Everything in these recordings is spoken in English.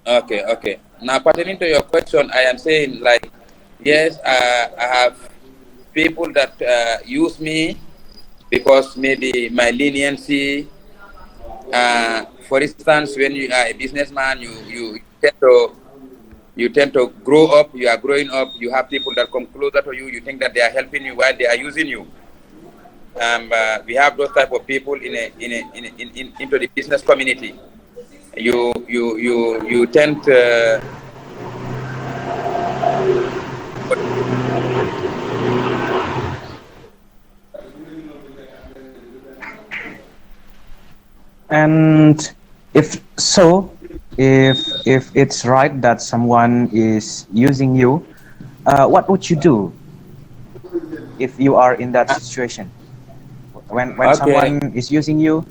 Okay, okay. Now, pertaining to your question, I am saying like, yes, I have people that use me because maybe my leniency. For instance, when you are a businessman, you tend to grow up. You are growing up. You have people that come closer to you. You think that they are helping you while they are using you. We have those type of people into the business community. You tend to And if so, if it's right that someone is using you, what would you do if you are in that situation? When okay, someone is using you,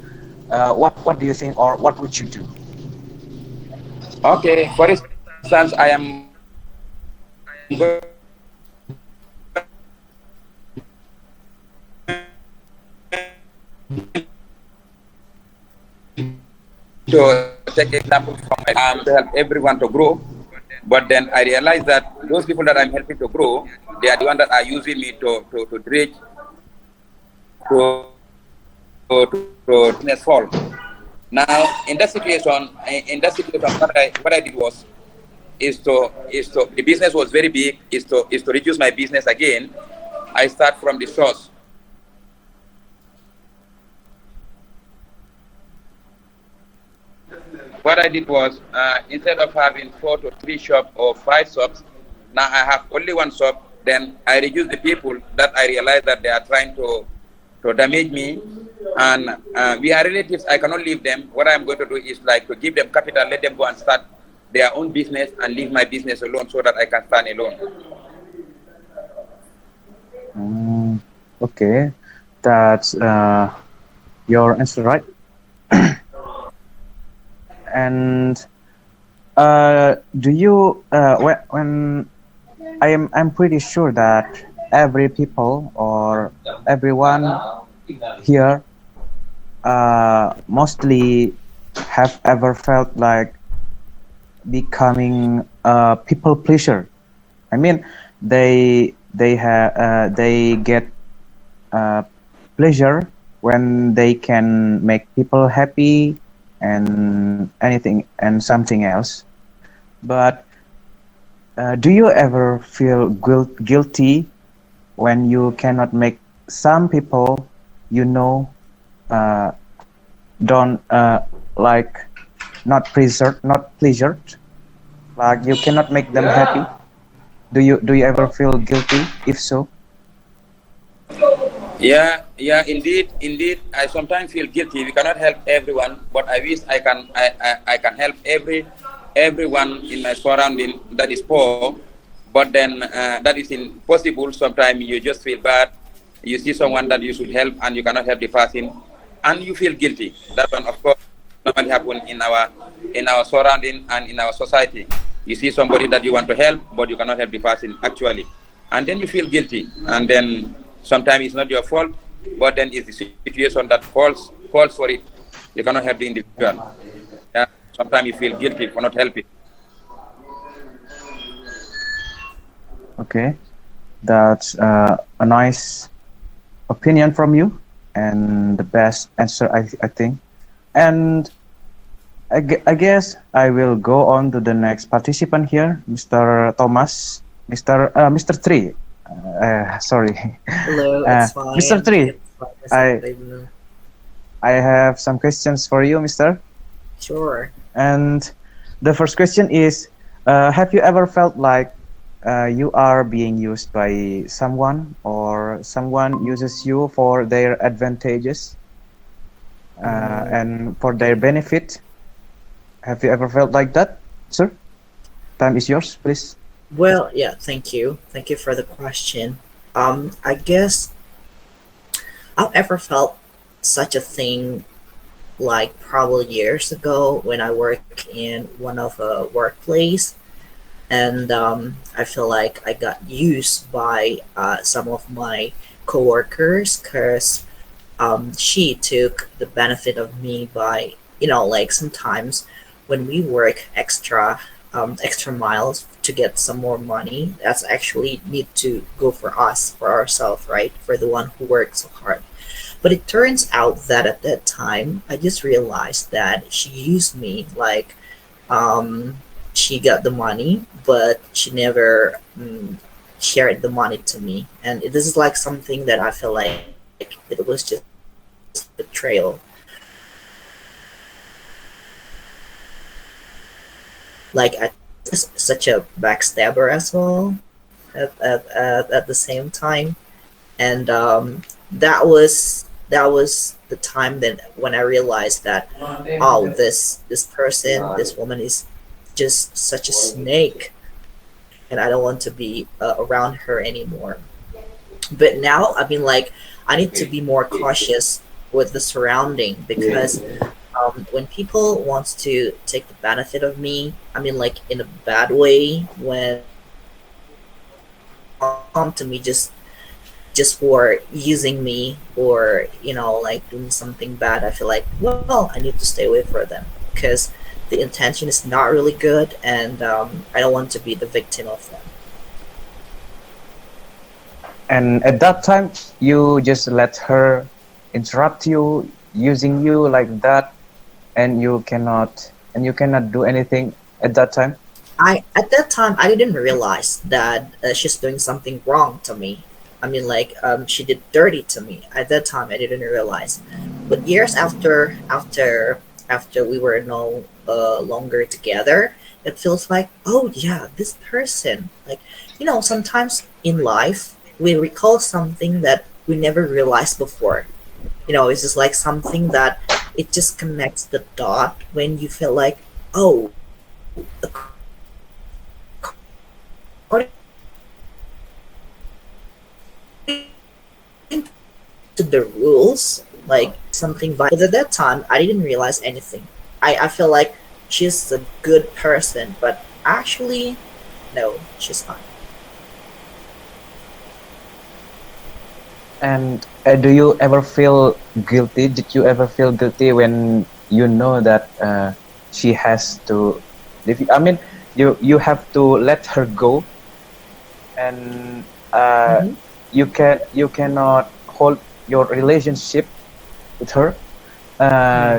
what do you think, or what would you do? okay. For instance, I am going to take example from my to help everyone to grow. But then I realized that those people that I'm helping to grow, they are the ones that are using me to reach to business fall. Now in that situation, what I did was is to the business was very big, is to reduce my business again. I start from the source. What I did was, instead of having 4 to 3 shops or 5 shops, now I have only one shop. Then I reduce the people that I realize that they are trying to damage me, and we are relatives. I cannot leave them. What I'm going to do is like to give them capital, let them go and start their own business, and leave my business alone so that I can stand alone. Mm, okay, that's your answer, right? And do you when I'm pretty sure that every people or everyone here mostly have ever felt like becoming a people pleaser. I mean, they get uh, pleasure when they can make people happy and anything and something else. But do you ever feel guilty when you cannot make some people you know uh, don't like not pleasured, like you cannot make them happy? Do you ever feel guilty? If so, Yeah, yeah, indeed, indeed. I sometimes feel guilty. We cannot help everyone, but I wish I can help everyone in my surrounding that is poor. But then that is impossible. Sometimes you just feel bad. You see someone that you should help and you cannot help the person, and you feel guilty. That one, of course, normally happen in our surrounding and in our society. You see somebody that you want to help, but you cannot help the person actually, and then you feel guilty, and then sometimes it's not your fault, but then it's the situation that calls for it. You cannot help the individual. Yeah. Sometimes you feel guilty for not helping. okay, that's a nice opinion from you and the best answer, I think. And I guess I will go on to the next participant here, Mr. Thomas, Mr. Three. Sorry, Hello, it's Mr. fine. Three. It's fine. I Myself. I have some questions for you, Mister. Sure. And the first question is, have you ever felt like you are being used by someone or someone uses you for their advantages Mm, and for their benefit? Have you ever felt like that, sir? Time is yours, please. well, yeah, thank you. Thank you for the question. I guess I've ever felt such a thing like probably years ago when I work in one of a workplace, and I feel like I got used by some of my coworkers because she took the benefit of me by, like sometimes when we work extra miles to get some more money, that's actually need to go for us, for ourselves, right? For the one who works so hard. But it turns out that at that time, I just realized that she used me. Like, she got the money, but she never shared the money to me. And this is like something that I feel like it was just betrayal. Like, I was such a backstabber as well at the same time. And that was the time then when I realized that, oh, this person, this woman is just such a snake, and I don't want to be around her anymore. But now I mean, like, I need to be more cautious with the surrounding, because when people wants to take the benefit of me, I mean, like, in a bad way, when come to me just for using me, or like doing something bad, I feel like, well, I need to stay away from them, because the intention is not really good, and I don't want to be the victim of them. And at that time, you just let her interrupt you, using you like that, and you cannot do anything at that time. I At that time I didn't realize that she's doing something wrong to me. I mean, like, she did dirty to me. At that time I didn't realize, but years after we were no longer together, it feels like, oh yeah, this person, like, sometimes in life we recall something that we never realized before. It's just like something that it just connects the dot when you feel like, oh, according to the rules, like something. But at that time I didn't realize anything. I feel like she's a good person, but actually, no, she's not. And do you ever feel guilty? Did you ever feel guilty when you know that she has to? I mean, you have to let her go, and Hmm. you cannot hold your relationship with her.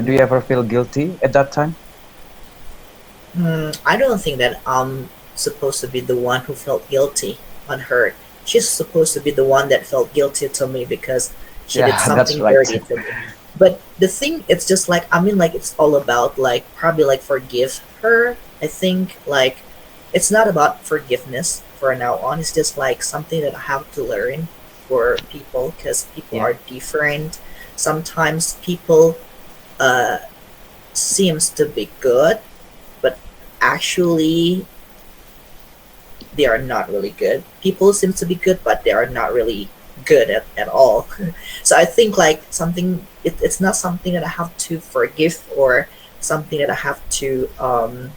Do you ever feel guilty at that time? I don't think that I'm supposed to be the one who felt guilty on her. She's supposed to be the one that felt guilty to me, because she did Yeah, that's something right. dirty to me. But the thing, it's just like, I mean, like, it's all about, like, probably like forgive her. I think, like, it's not about forgiveness for now on. It's just like something that I have to learn for people, because people Yeah, are different. Sometimes people uh seems to be good, but actually they are not really good. People seem to be good, but they are not really good at all. So I think, like, it's not something that I have to forgive, or something that I have to um,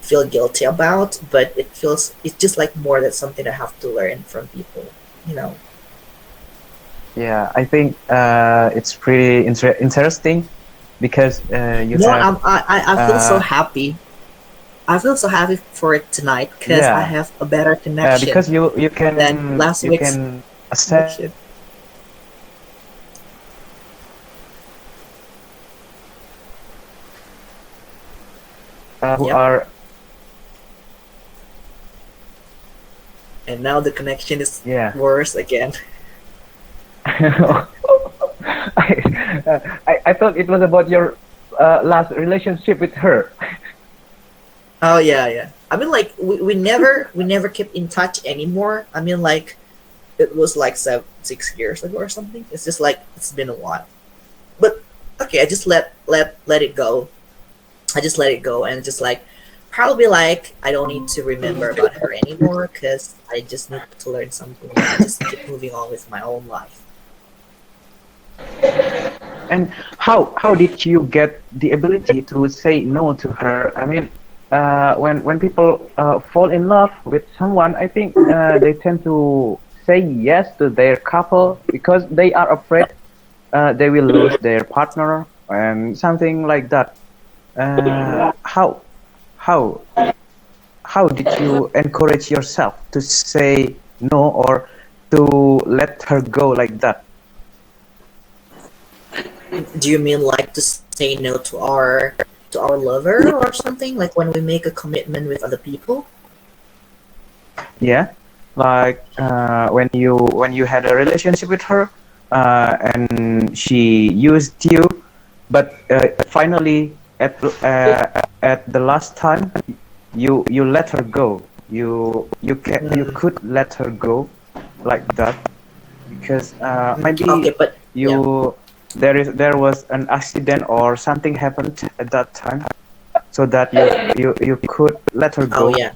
feel guilty about, but it's just like more than something I have to learn from people, you know. yeah. I think it's pretty interesting because you No, have I feel so uh, happy. I feel so happy for it tonight, because I yeah, have a better connection because you than can last you week's can accept connection. who Yep. are And now the connection is yeah. worse again. I thought it was about your last relationship with her. Oh yeah, yeah. I mean, like, we never kept in touch anymore. I mean, like, it was like 6 years ago or something. It's just like it's been a while. But okay, I just let it go. I just let it go, and just like, probably, like, I don't need to remember about her anymore, because I just need to learn something new and just keep moving on with my own life. And how did you get the ability to say no to her? I mean, when people fall in love with someone, I think they tend to say yes to their couple because they are afraid they will lose their partner and something like that. How how how did you encourage yourself to say no or to let her go like that? Do you mean like to say no to our lover or something? Like when we make a commitment with other people? Yeah, like when you had a relationship with her, and she used you, but finally at the last time you let her go. You Mm, could let her go like that because maybe okay, but yeah. you there was an accident or something happened at that time so that you could let her Oh go. yeah.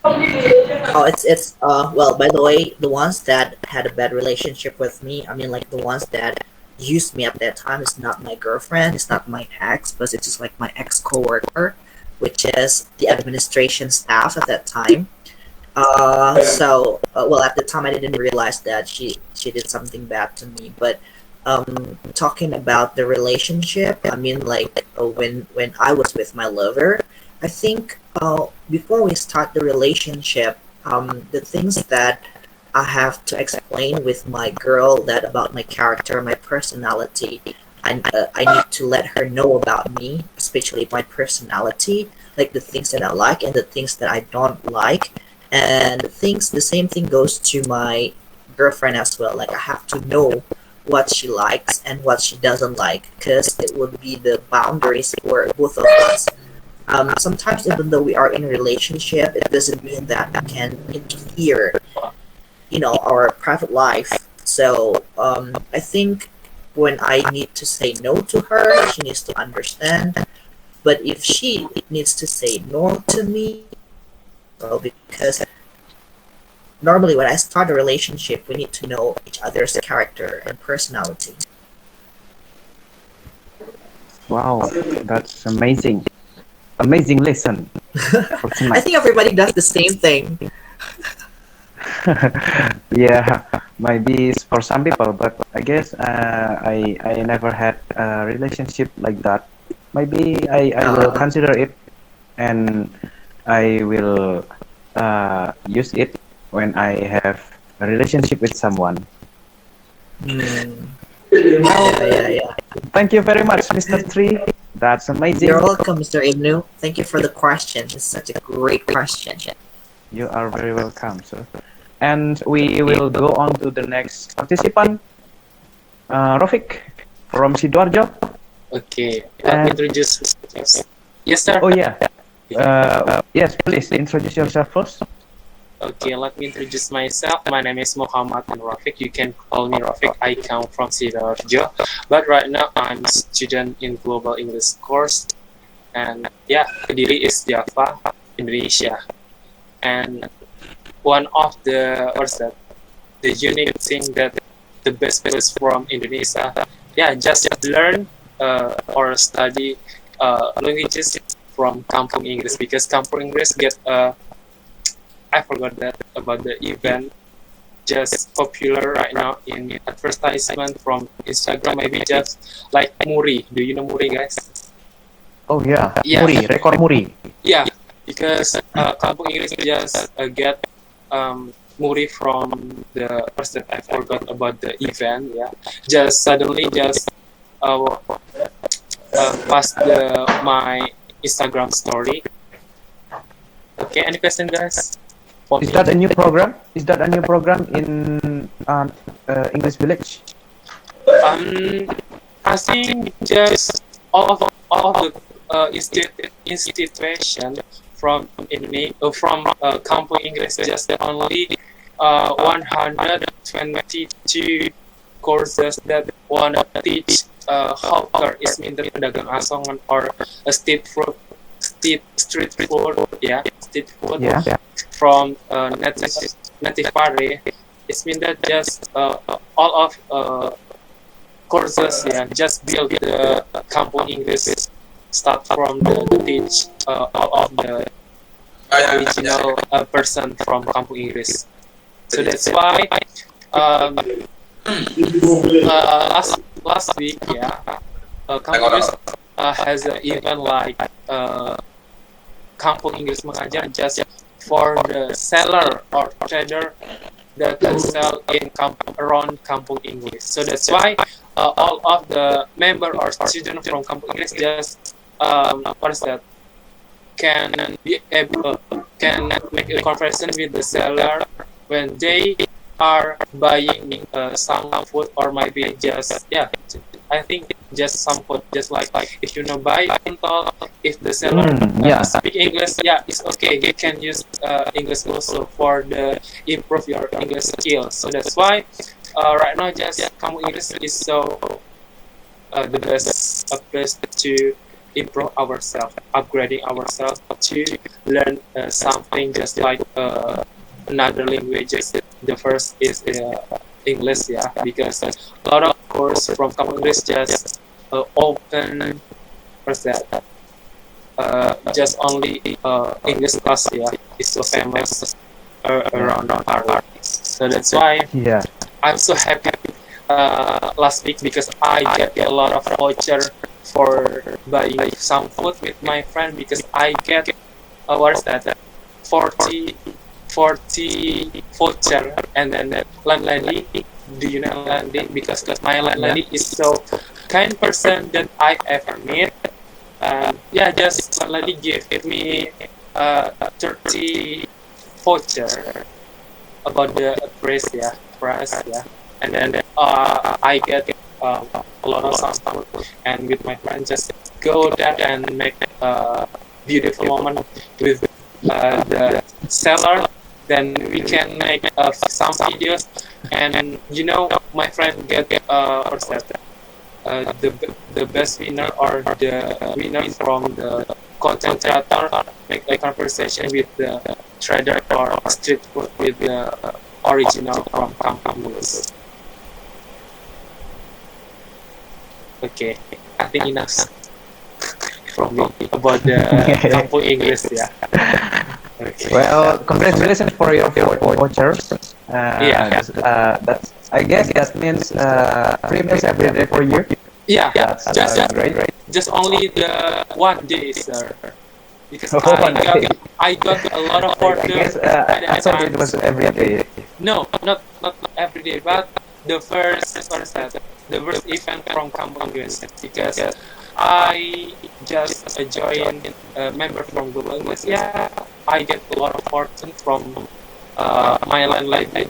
Oh, it's well, by the way, the ones that had a bad relationship with me, I mean like the ones that used me at that time is not my girlfriend, it's not my ex, but it's just like my ex coworker, which is the administration staff at that time. Well, at the time I didn't realize that she did something bad to me, but talking about the relationship, I mean like when I was with my lover, I think before we start the relationship, the things that I have to explain with my girl that about my character, my personality, I need to let her know about me, especially my personality, like the things that I like and the things that I don't like, and the same thing goes to my girlfriend as well. Like I have to know what she likes and what she doesn't like, because it would be the boundaries for both of us. Sometimes even though we are in a relationship, it doesn't mean that we can interfere, our private life. So I think when I need to say no to her, she needs to understand. But if she needs to say no to me, well, because normally when I start a relationship, we need to know each other's character and personality. Wow, that's amazing. Amazing lesson for I tonight. think everybody does the same thing. Yeah, maybe it's for some people, but I guess I never had a relationship like that. Maybe I will Uh, consider it and I will use it when I have a relationship with someone. hmm. Well, Yeah, yeah, yeah. thank you very much, Mr. Tree. That's You're amazing. welcome, Mr. Ibnu. Thank you for the question. It's such a great question. You are very welcome, sir. And we will go on to the next participant, Rofik from Sidoarjo. Okay, let me And introduce myself. Yes, sir. oh yeah, yes, please introduce yourself first. Okay, let me introduce myself. My name is Muhammad and Rafiq. You can call me Rafiq. I come from Sidoarjo, but right now I'm student in Global English course. And yeah, Kediri is Java, Indonesia. And one of the unique thing that the best place from Indonesia, yeah, just learn or study languages from Kampung English, because Kampung English get I forgot that about the event just popular right now in advertisement from Instagram, maybe just like Muri. Do you know Muri, guys? Oh yeah, Yeah, Muri, rekor Muri. yeah, because Kampung English just get Muri from the person. I forgot about the event. Yeah, just suddenly just uh, pass my Instagram story. Okay, any question, guys? For Is me? that a new program? Is that a new program in English Village? Um, I think just all of the institution from Kampung English, just only 122 courses that want to teach hawker is mean the pedagang asongan or a street food, yeah, street food Yeah. from native pare. It's mean that just all of courses, yeah, just build the Kampung English, start from the teach all of the original person from Kampung English. So that's why um, last week, yeah, Kampung English has an event like Kampung English Mengajar just for the seller or trader that can sell in around Kampung English. So that's why all of the member or student from Kampung English just what is that, can be able can make a conversation with the seller when they are buying some food, or maybe just I think just some food, just like if you know buy mental, if the seller Yeah. speak English, it's okay, you can use English also for the improve your English skills. So that's why right now just Kamu English is so the best place to improve ourselves, upgrading ourselves to learn something just like another languages. The first is English, because a lot of course from Kamu English just open first that just only English class, is so famous around our part. So that's why Yeah. I'm so happy last week because I get a lot of voucher for buying some food with my friend, because I get what is that 40 voucher, and then landlady, do you know landlady? Because my landlady is so kind person that I ever met. Just landlady give me 30 voucher about the price, and then I get a lot of some food, and with my friend just go there and make a beautiful moment with the seller. Then we can make some videos, and my friend get what's that? The best winner, or the winner from the content creator, make a conversation with the trader or street food with the original from Kampung English. Okay, I think enough from me about the Kampung English. Okay. Well, congratulations for your vouchers. That's, I guess that means 3 meals every day for you. That's just great. just only the one day, sir. Because One day. I got a lot of I orders. guess I thought it was every day. No, not every day, but the first event from Kampung English, because I just joined a member from Global English. I get a lot of fortune from my landlady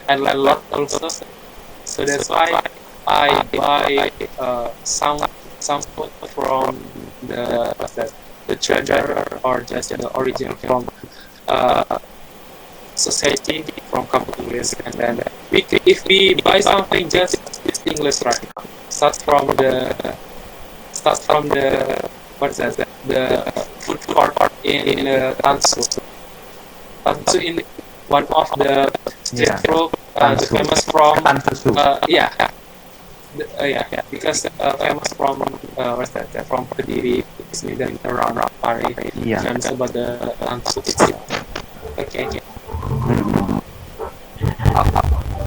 and landlord also. So that's why I buy some food from the trader, or just the original from society from Kampung English, and then if we buy something, just it's English, right? Start from the the food court in Tansu. Tansu in one of the street food, the famous from Tansu. because famous from from Kediri, Medan, around Pare. Famous about the Tansu itself. Okay.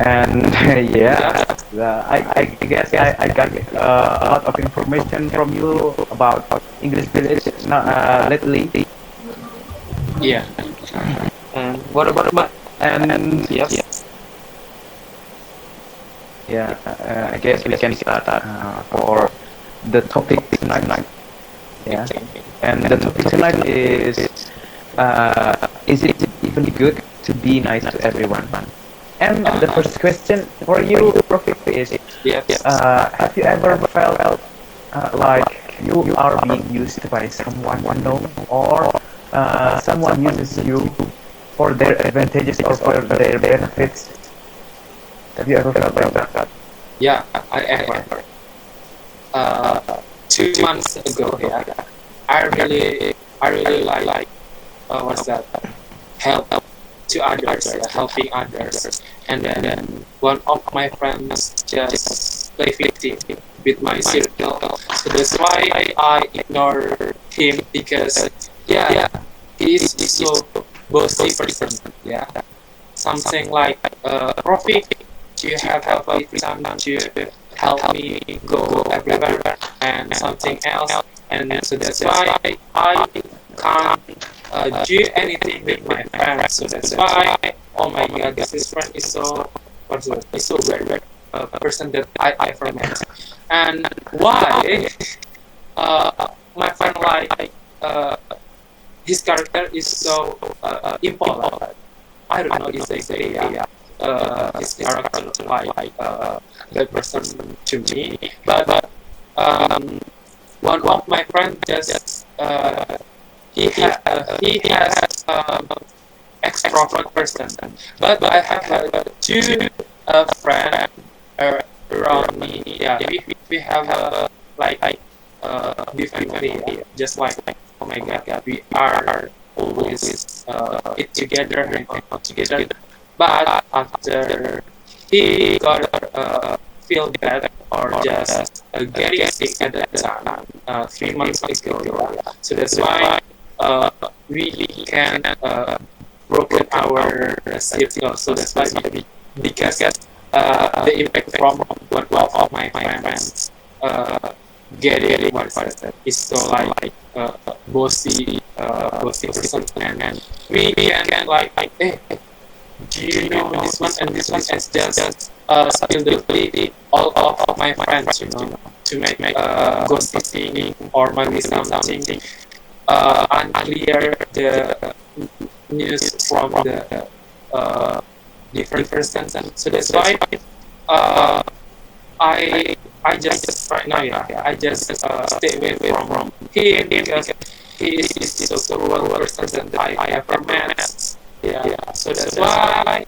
And I guess I got a lot of information from you about English village lately. And what about And yes? I guess we can start for the topic tonight. And the topic tonight is it even good to be nice to everyone? And the first question for you, Profit, is have you ever felt like you are being used by someone unknown, or someone uses you for their advantages or for their benefits? Have you ever felt like that? Yeah, I ever. 2 months ago, I really like what's that? Help to others, helping others, and then one of my friends just play victim with my circle. So that's why I ignore him, because he is so bossy person. Something like profit. Do you have a time to help me go everywhere and something else. And so that's why I can't do anything with my friends. So that's why, oh my god, this friend is so, is so rare person that I ever met. And why my friend like his character is so impolite. I don't know if they say his character like that person to me, but one of my friends just he has extrovert person, but I have two friends around me. Yeah, we have like differently, just like, oh my god, we are always eat together and out together. But after he got feel bad or just getting sick at that time, 3 months ago. So that's why we can broken our circle. So that's why because the impact from one of my friends getting one person is so like bossy person, and we can like, hey, do you know this one and this one, is just spill the tea all of my friends, to make gossiping or maybe something unclear the news from the different persons. So that's why uh, I I just right now, I just stay away from him because he is so cruel person that I ever met. Yeah, so that's why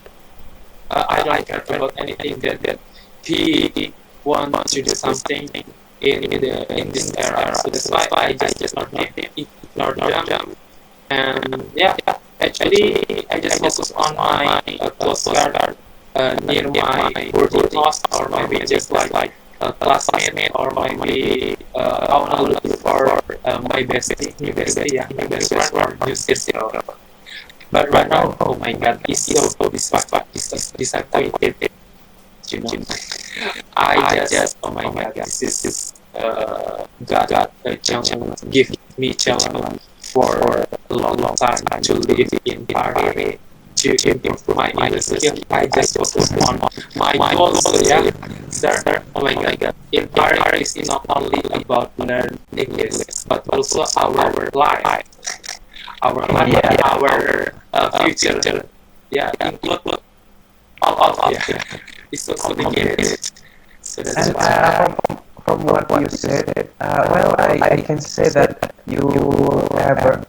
I don't care about anything that he wants to do something in this era. So that's why I just not ignore them. And yeah, actually I just focus on my close guard near my boarding house, or maybe just like a classmate, or maybe I want to look for my new bestie, yeah, new best friend or new sister. But right now, oh my god, he's so disappointed. You know, I just, oh my god, this is God challenge, give me challenge for a long time to live in Paris, to improve my English skill. I just focus on my goals. Yeah, sir. Oh my god, in Paris is not only about learning English, but also our life, our future. Yeah, include all of yeah. It's so complicated. So that's And why. from what you said, well, I can say that you ever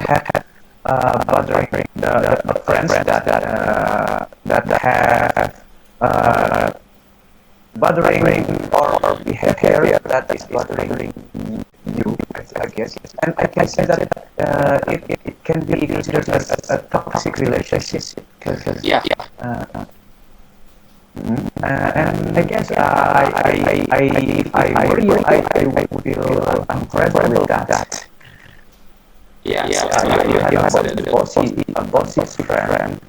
had bothering the friends that have bothering or behavior that is bothering you, I guess. And I can say that it can be considered as a toxic relationship. Yeah. And I guess if I were you, I would feel uncomfortable with that. Yeah. You have a bossy friend,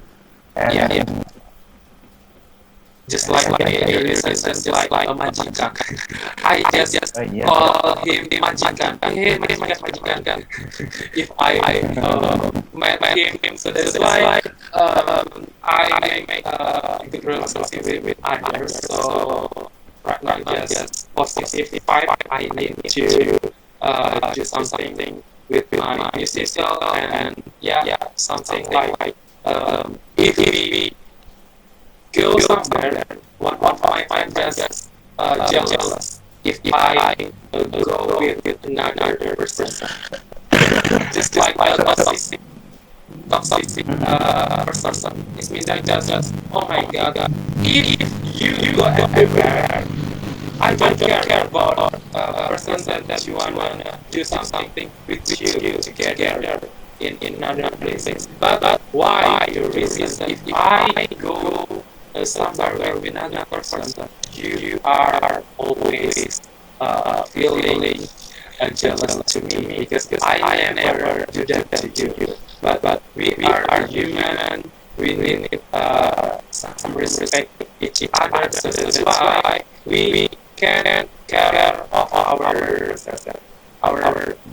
and Yeah. Just like your sentence, like a majikan. I just yeah. call him majikan. Hey, majikan. If I met him, so that's why I make good relationship with others. So right now, just positive vibe. I need to do something with my musician, and yeah, something like if we go somewhere, one of my friends just jealous if I go with another person. Just like a toxic person. It means I just, oh my god, if you go everywhere, I don't care about person that you wanna do something with you together in other places. But why the reason if I go somewhere with another person, you are always feeling jealous to me because I never do that to you. But we are human. We need some respect each other. So that's why we can care of our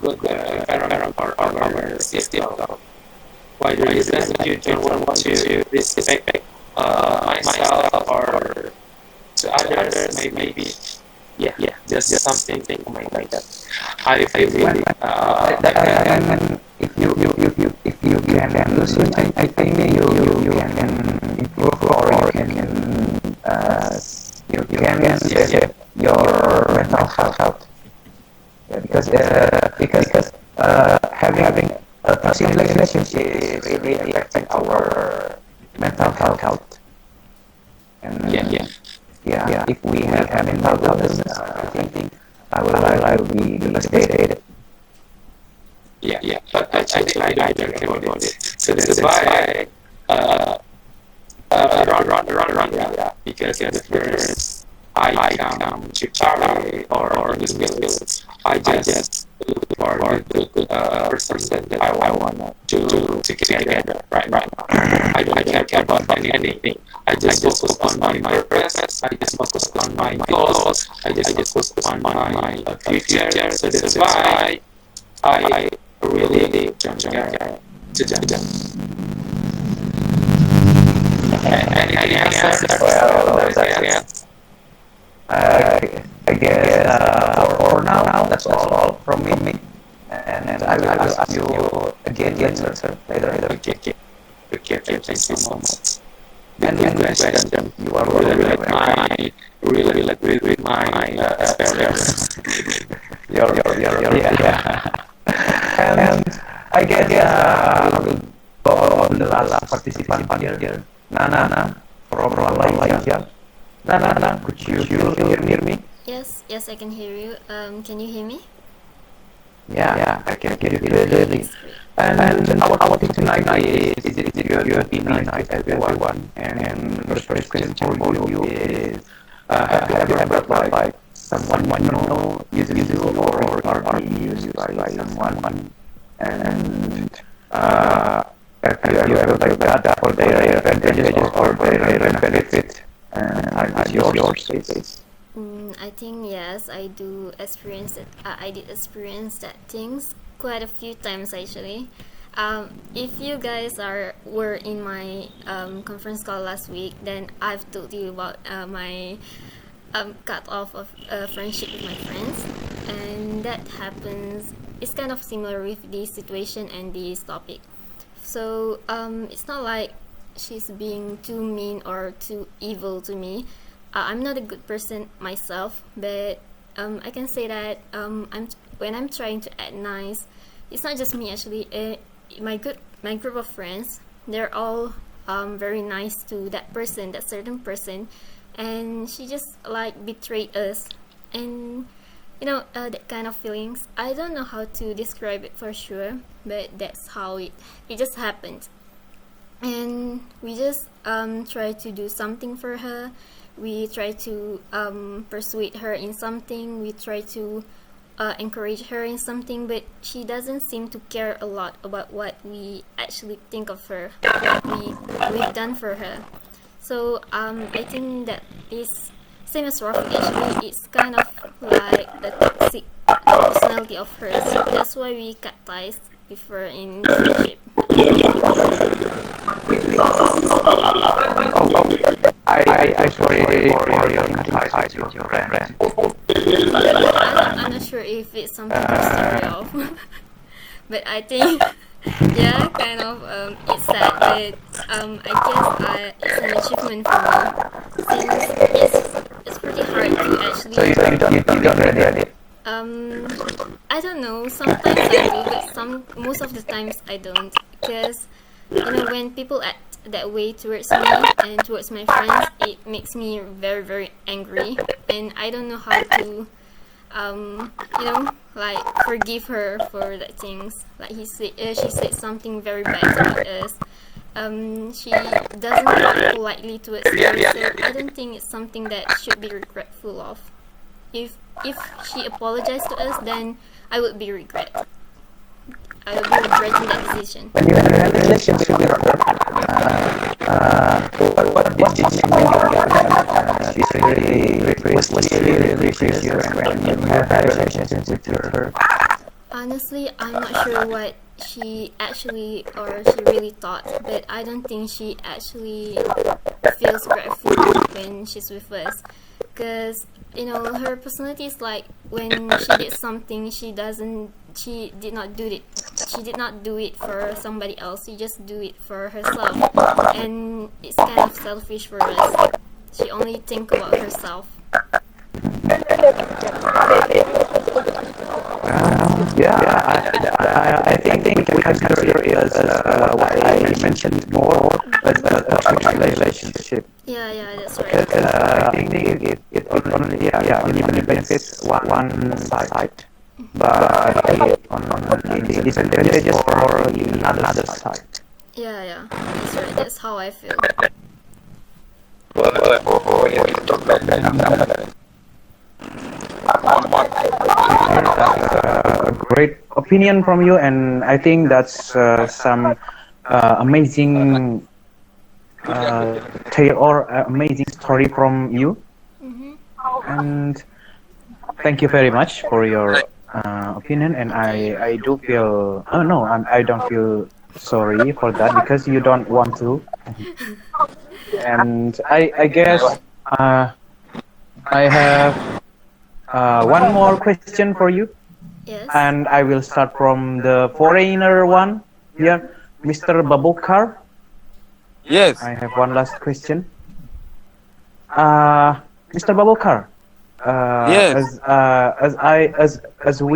good environment or our system. Why the reason you don't want to respect myself or to others? Maybe just something like that. I feel really And if you can do something, I think you can improve or you can save your mental health. Yeah, because having a toxic relationship is really affecting our mental health. And if we have mental illness, I think I will be devastated. But actually I don't care about it. So that's why run, because the first I come to Charlie or this business, I just look for the good person that I want to get together right now. I don't care about anything. I just focus on my purpose. I just focus on my goals. I just focus on my future. So that's why I really don't care to them. Any answer? Well, I guess for now that's all from me. And I will ask you again later. Okay, thank you so much. And question, you are Really with my experience. yeah. And I guess I will go on the last participant here. Nana from Malaysia. Nana, could you hear me? Yes, I can hear you. Can you hear me? Yeah, I can hear you clearly. And our topic tonight is your opinion with everyone. And first question for you is, have you ever like someone you know using you or are being used by someone? And have you ever like that for their advantages or their benefit? And is yours, please? I think yes, I do experience it. I did experience that things quite a few times actually. If you guys were in my conference call last week, then I've told you about my cut off of friendship with my friends, and that happens. It's kind of similar with this situation and this topic. So it's not like she's being too mean or too evil to me. I'm not a good person myself, but I can say that when I'm trying to act nice, it's not just me actually. My group of friends, they're all very nice to that certain person, and she just like betrayed us, and that kind of feelings. I don't know how to describe it for sure, but that's how it just happened. And we just try to do something for her. We try to persuade her in something. We try to encourage her in something, but she doesn't seem to care a lot about what we actually think of her, what we've done for her. So I think that is same as Rafiq actually. It's kind of like a toxic personality of hers. That's why we cut ties with her in friendship. I sorry for your ties with your friend. I'm not sure if it's something to sorry of, but I think yeah, kind of it's sad, but I guess it's an achievement for me since it's pretty hard to actually. So you don't regret it? I don't know. Sometimes I do, but most of the times I don't, because when people act that way towards me and towards my friends, it makes me very very angry, and I don't know how to like forgive her for that things. Like she said something very bad about us. She doesn't talk politely towards me, so I don't think it's something that should be regretful of. If she apologized to us, then I would be regretting that decision. When you have a relationship with her, what did she mean? She's really sure what she actually or she really thought, but I don't think she actually feels grateful when she's with us, because her personality is like when she did something, she did not do it for somebody else. She just do it for herself, and it's kind of selfish for us. She only think about herself. I think we consider it as what I mentioned more as a toxic relationship. Yeah, that's right. Because I think it only benefits one side, but it disadvantages for another side. Yeah, that's right. That's how I feel. A great opinion from you, and I think that's some amazing tale or amazing story from you. Mm-hmm. And thank you very much for your opinion. And I do feel no, I don't feel sorry for that because you don't want to. And I guess I have one more question for you. Yes. And I will start from the foreigner one here, Mr. Babukar. Yes. I have one last question. Mr. Babukar, Yes. as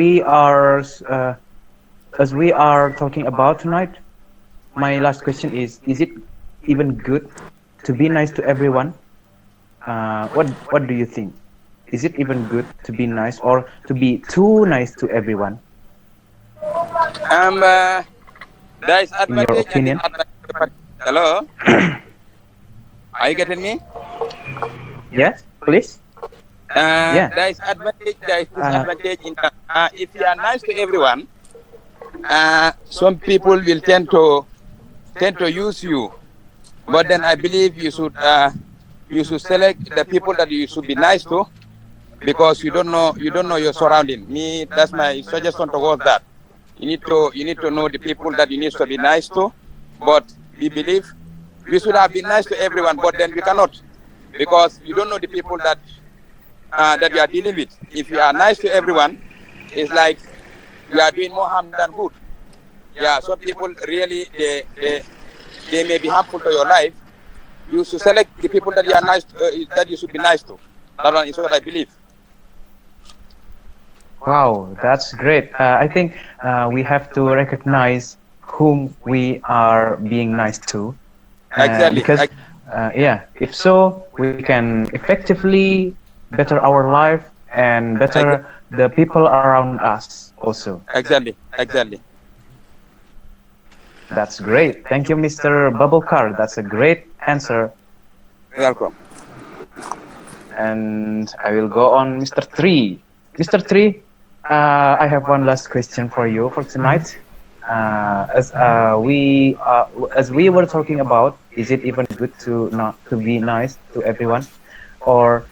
we are talking about tonight, my last question is it even good to be nice to everyone? What do you think? Is it even good to be nice or to be too nice to everyone? There is In your advantage and opinion? disadvantage. Hello? Are you getting me? Yes, please. Yeah. There is advantage, there is disadvantage. If you are nice to everyone, some people will tend to use you. But then I believe you should select the people that you should be nice to, because you don't know your surrounding. Me, that's my suggestion towards that. You need to know the people that you need to be nice to. But we believe we should have been nice to everyone, but then we cannot, because you don't know the people that that you are dealing with. If you are nice to everyone, it's like you are doing more harm than good. Yeah, some people really they may be harmful to your life. You should select the people that you are nice that you should be nice to. That one is what I believe. Wow, that's great. I think we have to recognize whom we are being nice to, Exactly. because if so, we can effectively better our life and better the people around us also. Exactly. That's great. Thank you, Mr. Bubblecard. That's a great answer. Welcome. And I will go on Mr. Three. Mr. Three, I have one last question for you for tonight. As we were talking about, is it even good to not to be nice to everyone, or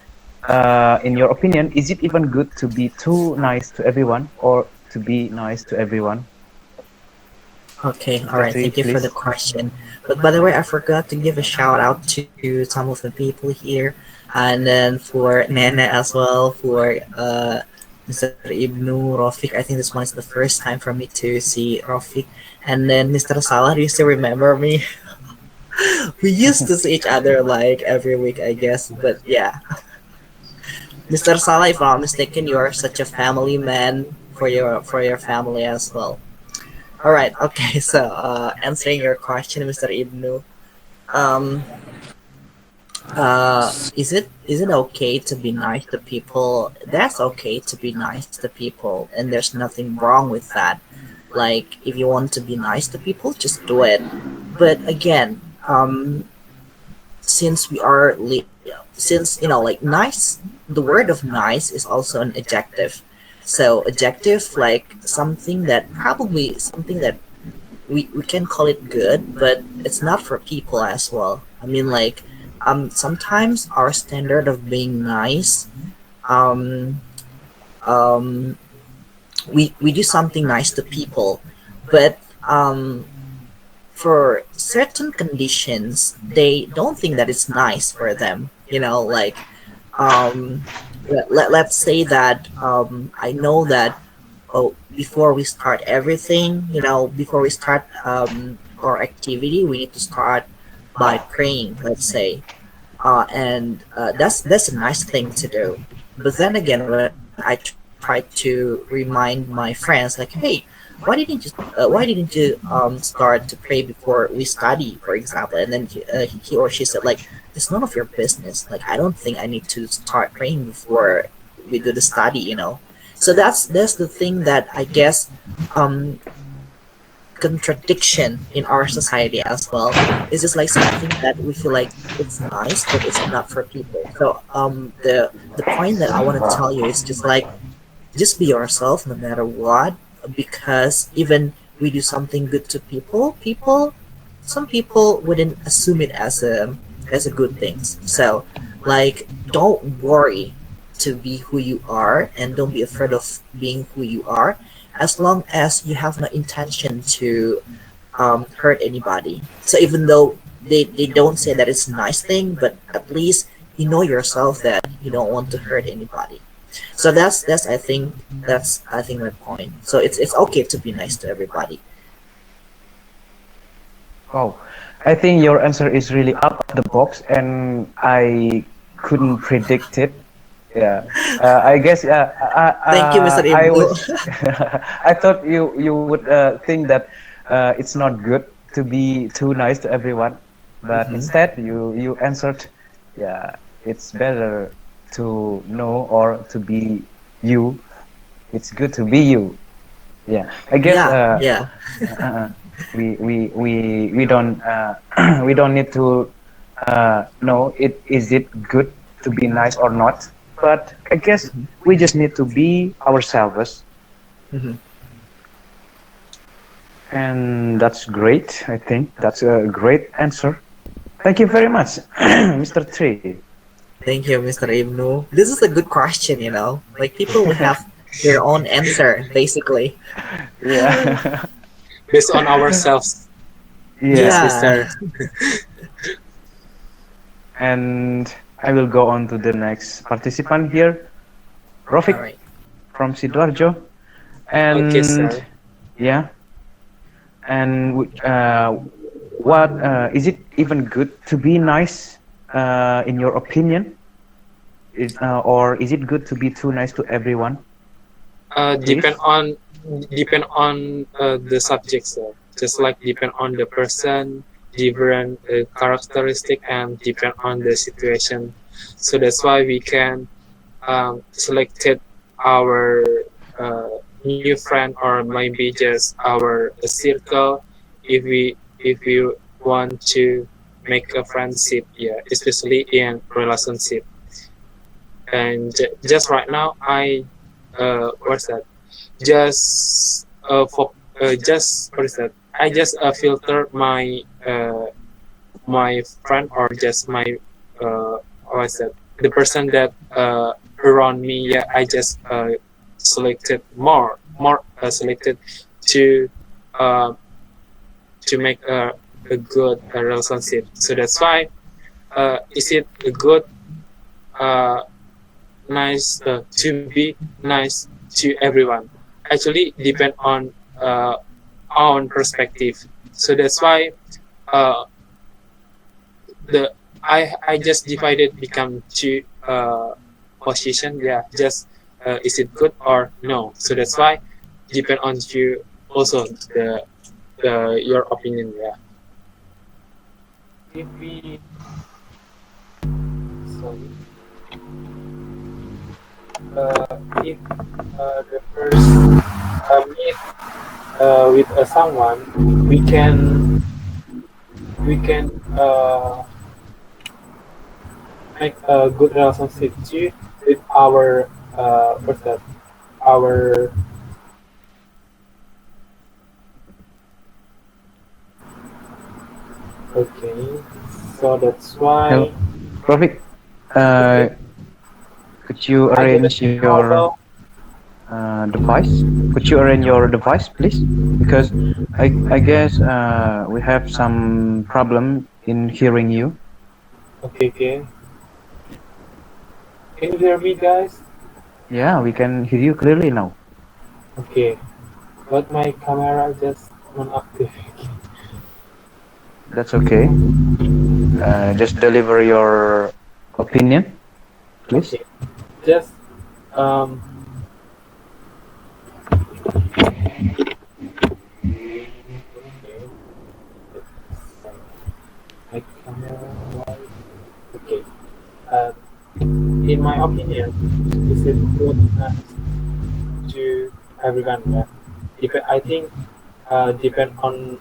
in your opinion, is it even good to be too nice to everyone or to be nice to everyone? Okay, all right. Thank you for the Please. question. But by the way, I forgot to give a shout out to some of the people here, and then for Nana as well, for Mr. Ibnu Rofik. I think this one is the first time for me to see Rofik, and then Mr. Salah. Do you still remember me? We used to see each other like every week, I guess. But yeah, Mr. Salah, if I'm not mistaken, you are such a family man for your family as well. All right. Okay. So, answering your question, Mr. Ibnu, um, is it okay to be nice to people? That's okay to be nice to people, and there's nothing wrong with that. Like, if you want to be nice to people, just do it. But again, since we are since like nice, the word of nice is also an adjective. So adjective, like something that we can call it good, but it's not for people as well. I mean, like, sometimes our standard of being nice, um, we do something nice to people, but for certain conditions, they don't think that it's nice for them. Like um, let's say that I know that, oh, before we start everything, before we start our activity, we need to start by praying, let's say. And that's a nice thing to do. But then again, when I try to remind my friends, like, hey, why didn't you start to pray before we study, for example? And then he or she said, like, it's none of your business. Like, I don't think I need to start praying before we do the study. So that's the thing that I guess um contradiction in our society as well. It's just like something that we feel like it's nice, but it's not for people. So the point that I want to tell you is just like, just be yourself no matter what, because even we do something good to people, some people wouldn't assume it as a good thing. So, like, don't worry to be who you are, and don't be afraid of being who you are, as long as you have no intention to hurt anybody. So even though they don't say that it's a nice thing, but at least you know yourself that you don't want to hurt anybody. So that's I think my point. So it's okay to be nice to everybody. Oh, I think your answer is really out of the box, and I couldn't predict it. Yeah, I guess Thank you, Mr. I Ibnu. was I thought you would think that it's not good to be too nice to everyone, but Mhm. instead you answered, yeah, it's better to know or to be you. It's good to be you. Yeah, I guess Yeah, yeah. uh, we don't we don't need to know it good to be nice or not, but I guess Mhm. we just need to be ourselves, Mhm. and that's great. I think that's a great answer. Thank you very much, Mr. Tree. Thank you, Mr. Ibnu. This is a good question. Like, people will have their own answer, basically. Yeah. Based on ourselves. Yes, Yeah, Yeah. Mister. and I will go on to the next participant here, All Rofik right. from Sidoarjo. Okay, And sir. yeah, and what is it even good to be nice in your opinion? Or is it good to be too nice to everyone, Uh, please? depend on depend on the subject, sir. Just like depend on the person, different characteristic, and depend on the situation. So that's why we can selected our new friend, or maybe just our circle, if we want to make a friendship, yeah, especially in relationship. And just right now, what's that, just what is that, I just filter my friend, or just my uh what's that, the person that around me, yeah, I just selected more selected to uh to make a good relationship. So that's why is it a good uh nice to be nice to everyone, actually depend on uh own perspective. So that's why uh the I just divided become two position, yeah, just is it good or no. So that's why depend on you also, the your opinion, yeah. If we sorry if the first meet with someone, we can make a good relationship too with our what's that, our okay. So that's Hello, why, Rofik. okay, Could you I got a arrange signal your though. device. Could you arrange your device, please? Because I guess we have some problem in hearing you. Okay, okay. Can you hear me, guys? Yeah, we can hear you clearly now. Okay, but my camera just non-active. That's okay. Just deliver your opinion, please. Okay, just um. Okay, my camera. Okay. Uh, in my opinion, is it good to everyone? Yeah. I think depend on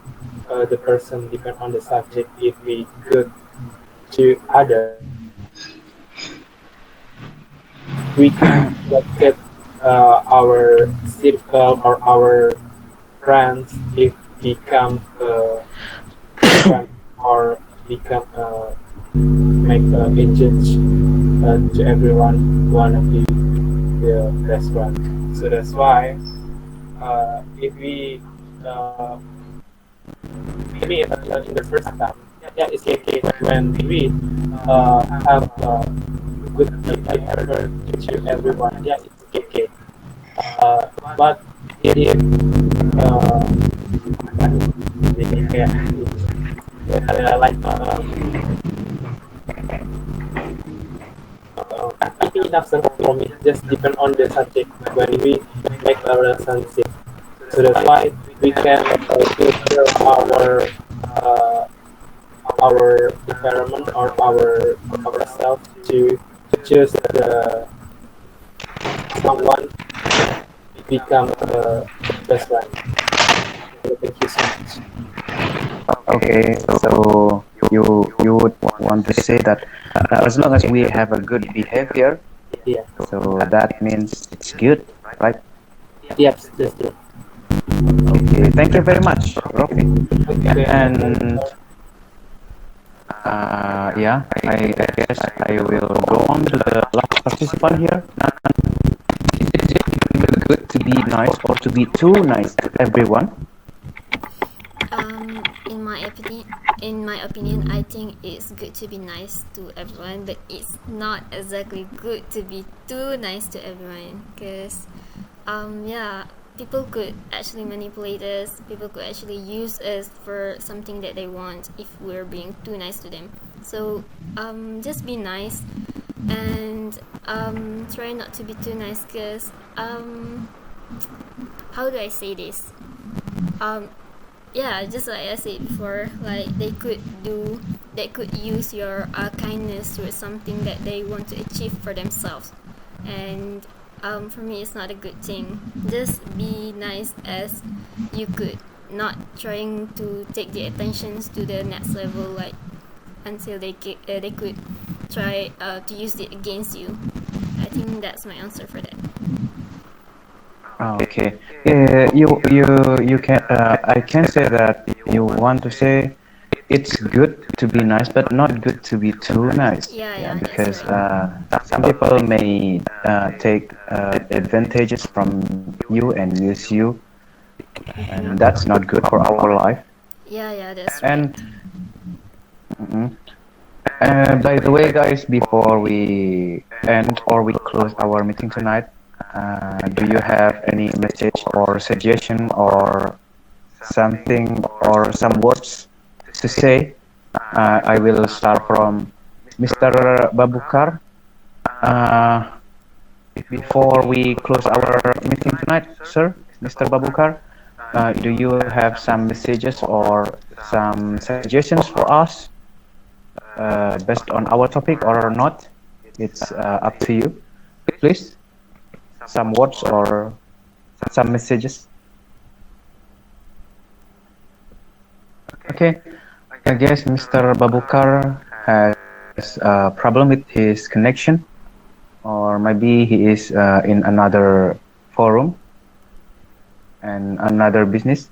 the person, depend on the subject. If we good to others, we can get our circle or our friends if become friend or become make a judge to everyone wanna be the best friend. So that's why if we maybe in the first time, yeah, it's okay when we have good behavior to everyone. Yeah, it's okay. But if like I think enough for me just depend on the subject when we make a relationship. So that's why we can filter uh, our environment or ourselves to choose the someone become best friend. So thank you so much. Okay, so you would want to say that as long as we have a good behavior, Yeah. so that means it's good, right? Yes, that's true. Okay, thank you very much, Rofi. Okay. And yeah, I guess I will go on to the last participant here. Is it good to be nice or to be too nice to everyone? In my opinion, I think it's good to be nice to everyone, but it's not exactly good to be too nice to everyone. Because, yeah, people could actually manipulate us. People could actually use us for something that they want if we're being too nice to them. So, just be nice and try not to be too nice. Because, how do I say this? Yeah, just like I said before, like they could use your kindness towards something that they want to achieve for themselves, and for me it's not a good thing. Just be nice as you could, not trying to take the attentions to the next level, like until they could try to use it against you. I think that's my answer for that. Okay. You can I can say that you want to say it's good to be nice, but not good to be too nice. Yeah, that's Because right. some people may take advantages from you and use you, and that's not good for our life. Yeah, that's right. And mhm. By the way, guys, before we end or we close our meeting tonight, do you have any message or suggestion or something or some words to say? I will start from Mr. Babukar. Uh, Before we close our meeting tonight, sir, Mr. Babukar, do you have some messages or some suggestions for us based on our topic or not? It's up to you. Please, some words or some messages. Okay, I guess Mr. Babukar has a problem with his connection, or maybe he is in another forum and another business.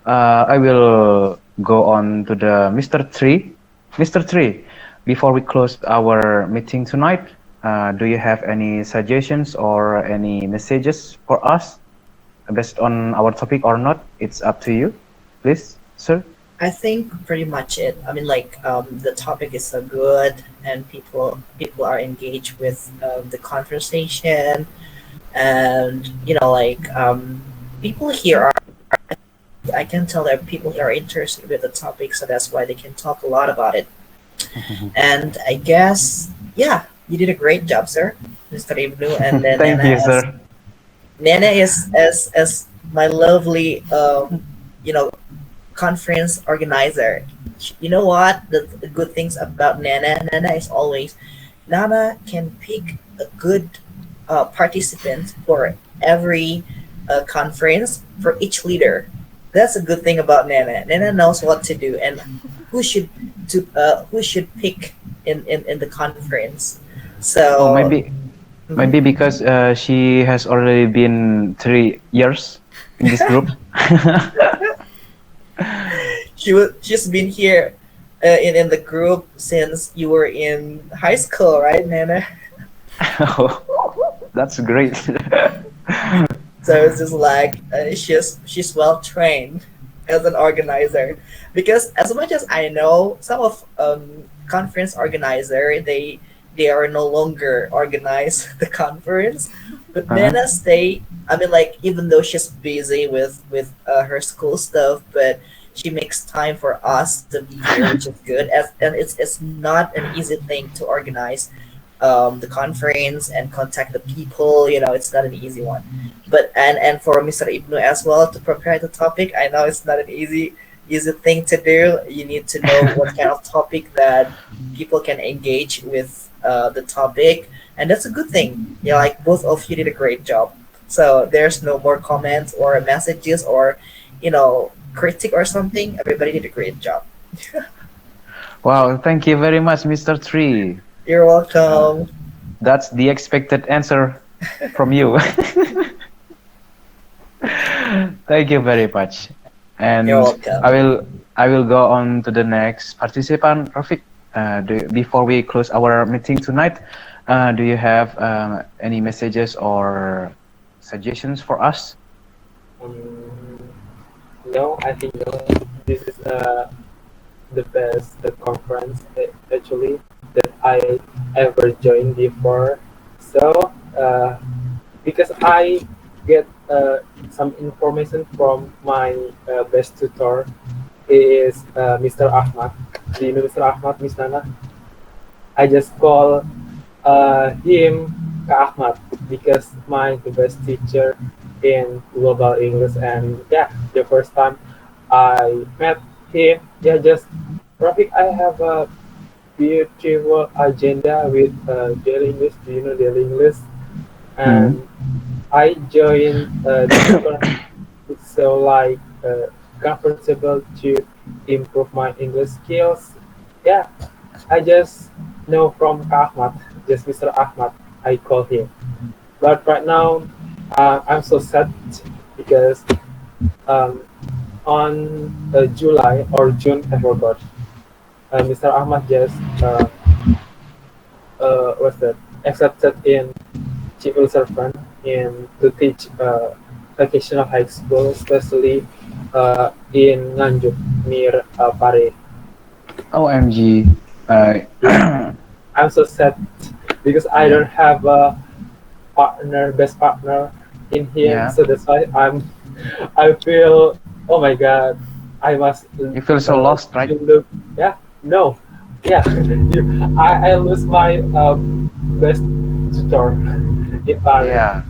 I will go on to the Mr. Tree. Mr. Tree, before we close our meeting tonight, Do you have any suggestions or any messages for us based on our topic or not? It's up to you, please, sir. I think pretty much it. I mean, like the topic is so good, and people are engaged with the conversation, and like people here are. I can tell that people here are interested with the topic, so that's why they can talk a lot about it. And I guess, yeah, you did a great job, sir, Mr. Ibnu, and then Thank you, sir. Nana is as my lovely you know conference organizer. You know what? The good things about Nana is always Nana can pick a good participant for every conference for each leader. That's a good thing about Nana. Nana knows what to do and who should who should pick in the conference. Oh, So maybe because she has already been 3 years in this group. she's been here in the group since you were in high school, right, Nana? Oh, that's great. So it's just like she's well trained as an organizer, because as much as I know, some of conference organizer they are no longer organize the conference, but Uh-huh. Nana stay. I mean, like even though she's busy with her school stuff, but she makes time for us to be here, which is good. And it's not an easy thing to organize the conference and contact the people. It's not an easy one. But and for Mr. Ibnu as well to prepare the topic, I know it's not an easy thing to do. You need to know what kind of topic that people can engage with the topic, and that's a good thing. Like both of you did a great job. So there's no more comments or messages or critic or something. Everybody did a great job. Wow, thank you very much, Mr. Tree. You're welcome. That's the expected answer from you. Thank you very much. And You're welcome. I will go on to the next participant, Rafiq. Before we close our meeting tonight, do you have any messages or suggestions for us? Um, no, I think no. This is the best conference actually that I ever joined before. So because I get some information from my best tutor, is Mr. Ahmad. Do you know Mr. Ahmad, Miss Nana? I just call him Kak Ahmad because the best teacher in global English, and yeah, the first time I met him, yeah, just Rafik, I have a beautiful agenda with daily English. Do you know daily English? And I joined the tutor. It's so like comfortable to improve my English skills. Yeah, I just know from Ahmad, just Mr. Ahmad, I call him. But right now, I'm so sad because on July or June, I forgot, Mr. Ahmad just what's that? Accepted in civil servant in to teach vocational high school, especially in Nganjuk near Pare. OMG. I'm so sad because I don't have a best partner in here, Yeah. so that's why I feel, oh my god, I must. You feel so lost, right? Look, yeah, no, yeah, I lose my best tutor in Paris. Yeah.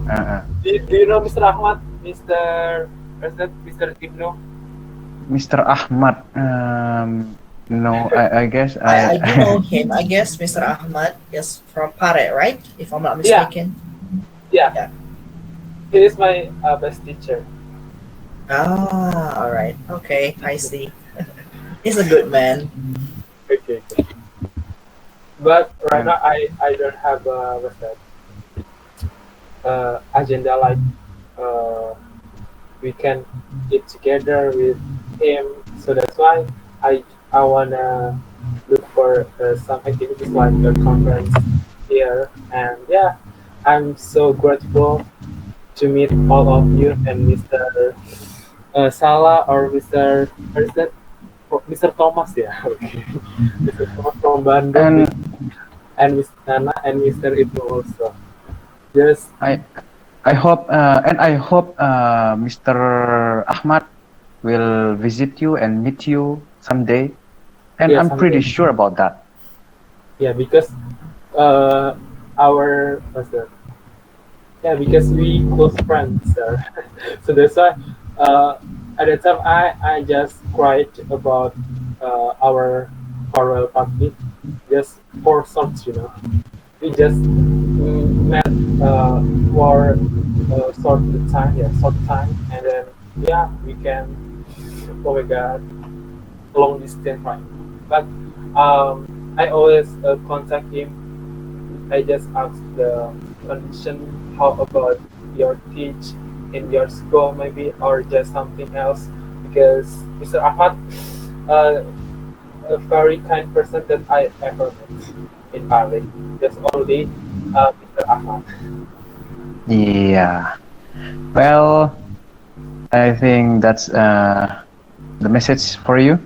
Uh-uh. Do you know Mr. Ahmad, Mr. President, Mr. Ibnu? Mr. Ahmad. No, I guess I do know him. I guess Mr. Ahmad is from Pare, right? If I'm not Yeah. mistaken. Yeah, Yeah. he is my best teacher. Ah, all right. Okay, I see. He's a good man. Okay. But right now I don't have what's that agenda like we can eat together with him. So that's why I wanna look for some activities like a conference here. And yeah, I'm so grateful to meet all of you and Mr. Salah or Mr. What is that? Mr. Thomas, yeah. Okay. Mr. Thomas from Bandung And and Miss Nana and Mr. Ibnu also. Just I I hope Mr. Ahmad will visit you and meet you someday. And yeah, I'm pretty someday. sure about that. Yeah, because uh, our what's that? Yeah, because we close friends, sir. So that's why at the time I just cried about our farewell party, just for songs, you know. We just met for short time, and then yeah, we can. Oh my God, long distance, right? But I always contact him. I just ask the condition. How about your teach in your school, maybe, or just something else? Because Mr. Ahmad, uh, a very kind person that I ever met in Bali. Just only Mr. Ahmad. Yeah. Well, I think that's the message for you.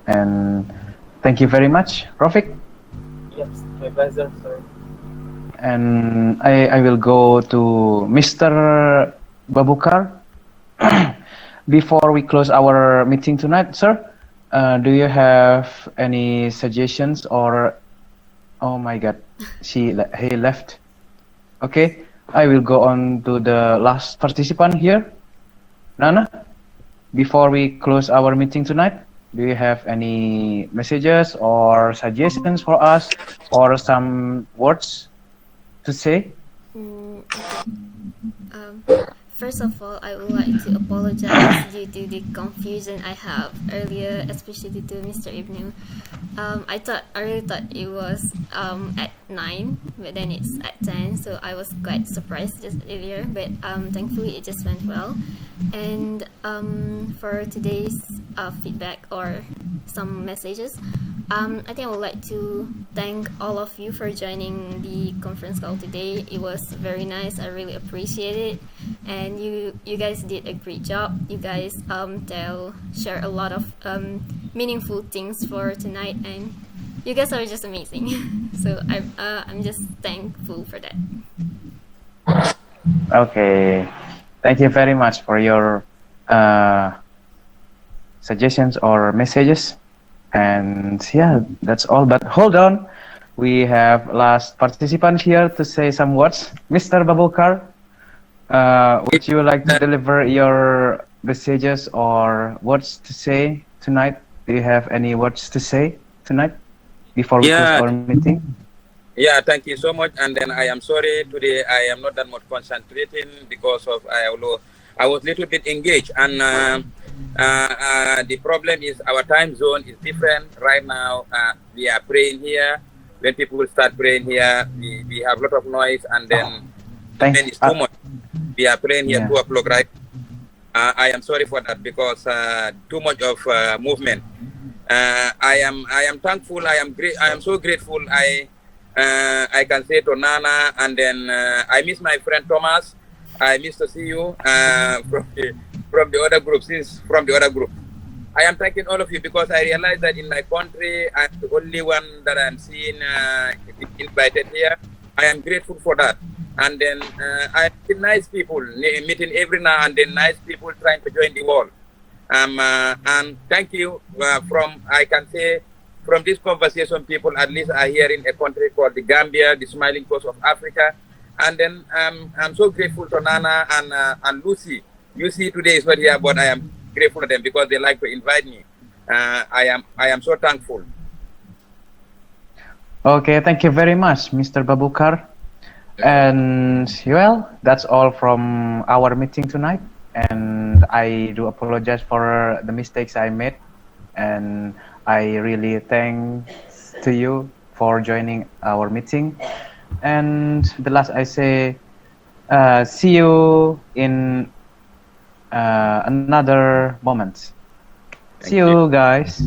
And thank you very much, Rafik. Yes, my pleasure, sir. And I will go to Mr. Babukar. Before we close our meeting tonight, sir, do you have any suggestions or oh my God, he left. Okay, I will go on to the last participant here, Nana. Before we close our meeting tonight, do you have any messages or suggestions for us or some words to say? Okay. Um, First of all, I would like to apologize due to the confusion I have earlier, especially to Mr. Ibnu. I really thought it was at 9, but then it's at 10, so I was quite surprised just earlier. But thankfully, it just went well. And for today's feedback or some messages, I think I would like to thank all of you for joining the conference call today. It was very nice. I really appreciate it, and you guys did a great job. You guys share a lot of meaningful things for tonight, and you guys are just amazing. So I'm just thankful for that. Okay, thank you very much for your uh, suggestions or messages. And yeah, that's all. But hold on, we have last participant here to say some words. Mr. Babulkar, would you like to deliver your messages or words to say tonight? Do you have any words to say tonight before we close Yeah, our meeting? yeah, thank you so much. And then I am sorry today I am not that much concentrating because of I was a little bit engaged. And the problem is our time zone is different right now. We are praying here. When people start praying here, we have a lot of noise, and then Thanks. it's too much. We are praying here Yeah. 2 o'clock, right? I am sorry for that because too much of movement. I am thankful. I am so grateful. I can say to Nana, and then I miss my friend Thomas. I miss to see you from the other group. Since from the other group, I am thanking all of you because I realize that in my country I'm the only one that I'm seeing invited here. I am grateful for that. And then I see nice people meeting every now and then. Nice people trying to join the wall. And thank you I can say, from this conversation, people at least are here in a country called the Gambia, the smiling coast of Africa. And then I'm so grateful to Nana and Lucy. Lucy today is not here, but I am grateful to them because they like to invite me. I am so thankful. Okay, thank you very much, Mr. Babukar. And well, that's all from our meeting tonight. And I do apologize for the mistakes I made. And I really thank to you for joining our meeting. And the last I say, see you in another moment. See you guys.